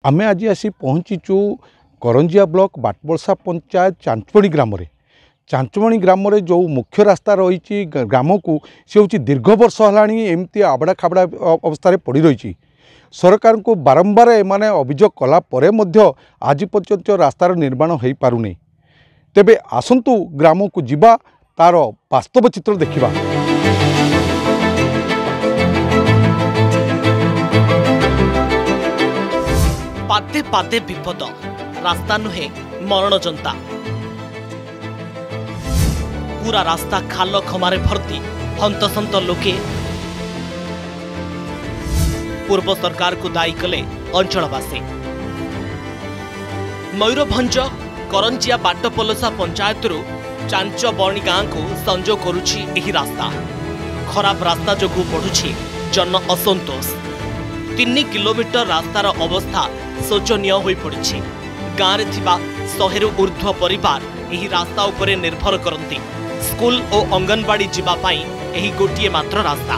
आमे आज आसी पहुँचीचु करंजिया ब्लॉक बाटबलसा पंचायत चांचमणी ग्राम रे। चांचमणी ग्राम रे जो मुख्य रास्ता रही ग्राम को सी हूँ दीर्घ वर्ष है एमती आबड़ा खाबड़ा अवस्था पड़ रही। सरकार को बारंबार एमाने अभियोग कला परे मध्य आज पर्यंत रास्तार निर्माण हो पारुनी। तेबे आसंतु ग्राम को जिबा तार वास्तव चित्र देखिबा। पादे पादे विपद, रास्ता नुहे मरण जनता। पूरा रास्ता खाल खमारे भर्ती, हंतसंत लोके। पूर्व सरकार को दायी कले अंचलवासी। मयूरभंज करंजिया बाटपलसा पंचायत चांचबणी गाँ को संजोग करुछि एही रास्ता। खराब रास्ता जोगु बढ़ुछि जन असंतोष। 3 किलोमीटर रास्तार अवस्था शोचनीय हो पड़ी। गाँव में थिबा 100 रु ऊर्ध्व परिवार एही रास्ता उपरे निर्भर करती। स्कूल और अंगनवाड़ी जीवाई एही गोटिए मात्र रास्ता।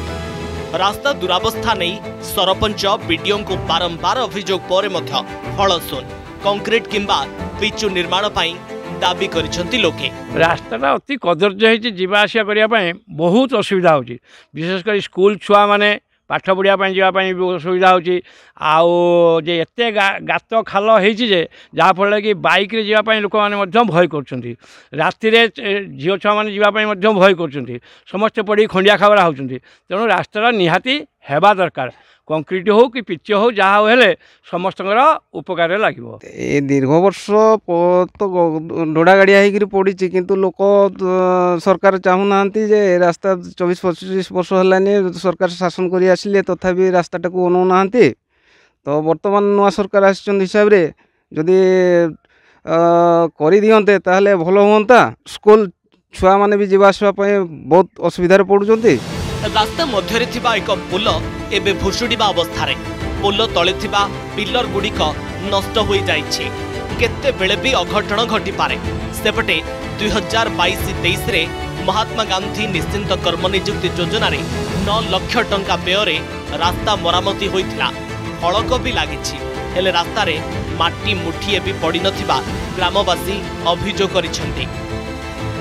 रास्ता दुरावस्था नहीं सरपंच बीडीओ को बारंबार अभियोग पर मध्य फलशून कंक्रीट किंबा पिचु निर्माण पाई दाबी करिसेंती लोके। रास्ता अति कदर्य होती जीवा आसिया करने बहुत असुविधा होची। विशेषकर स्कूल छुआ माने पाठ पढ़ापी जावाई असुविधा होची। आउ जे एते गात खाल होती जहाँफल कि बाइक रे जावाई लोक मैंने भय कर राति झील छुआ मैंने जावाई भय कर समस्ते पड़ी खंडिया खाबरा होती। तेणु रास्ता निहाती हेबा दरकार। कंक्रीट हो कि पिच हो जहाँ हेले समस्त उपकार लगे। दीर्घ वर्ष तो डोड़ा गाड़िया हो पड़ी किंतु लोक सरकार चाहूना जे रास्ता 24-25 वर्ष है सरकार शासन कर आसिले तथापि रास्ताटा को अनौना। तो बर्तमान नुआ सरकार आसिचंद हिसाब रे जदि कर दियंते ताहले भल हुंता। स्कूल छुआ माने भी जीवा आसवा बहुत असुविधा पड़ुचंती। रास्ता मध्य एक पोल एबे भुशुड़िबा अवस्था। पोल तले थिबा पिलर गुड़िक नष्ट हो जाइछि। केते बेले भी अघटन घटी पारे। सेपटे 2022-23 रे महात्मा गांधी निश्चिंत कर्मनियुक्ति योजना रे 9 लाख टंका व्यय रास्ता मरामती होइथिला। फलक भी लागिछि हेले रास्ता रे माटी मुठिए भी पड़ी नथिबा ग्रामवासी अभियोग करिसेंती।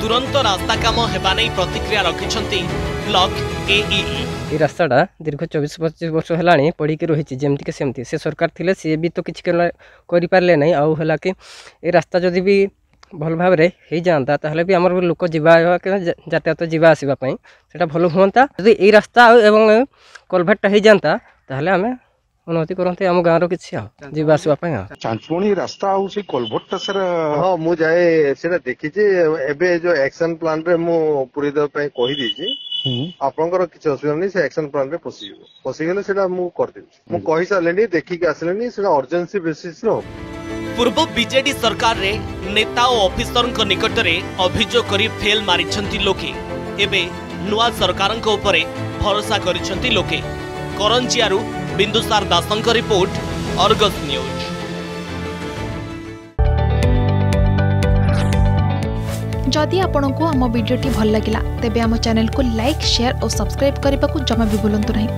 तुरंत रास्ता काम हेबा नै प्रतिक्रिया रखिसेंती ब्लॉक एई। रास्ताटा दीर्घ 24-25 वर्ष है पड़ी रही जमती सेमती। से सरकार थिले सी भी तो किसी करें ना आउ है कि ये रास्ता जदि भी भल भाव हो जाता ताहले भी आमर लोक यातायात जावा आसवाई से भल हुआ। जदि ये रास्ता एवं कलभेटटा हो जाता ताहले आम उन्नति करते आम गाँव किसी जावा आसवाई। चांचमणी रास्ता आउ से कलभटटा सर हाँ मु जाए से देखी एबे जो एक्शन प्लान रे मु पूरी देव पे कहि दीची आपनकर किछ असुविधा नहीं। से एक्शन प्लान रे पसिगले सेटा मु कर देबी। मु कहि सालेनी देखि के आसलेनी सेटा अर्जेंसी बेसिस रो। पूर्व बीजेडी सरकार रे नेता और ऑफिसर निकट रे अभियोग करी फेल मारिछंती लोके। एबे नुआ सरकार को ऊपर भरोसा करिछंती लोके। करंजियारू बिंदुसार दासंक रिपोर्ट, अर्गस न्यूज। जदि आपंक आम भिडी भल लगा तेब आम चैनल को लाइक, शेयर और सब्सक्राइब करने को जमा भी भूलु नहीं।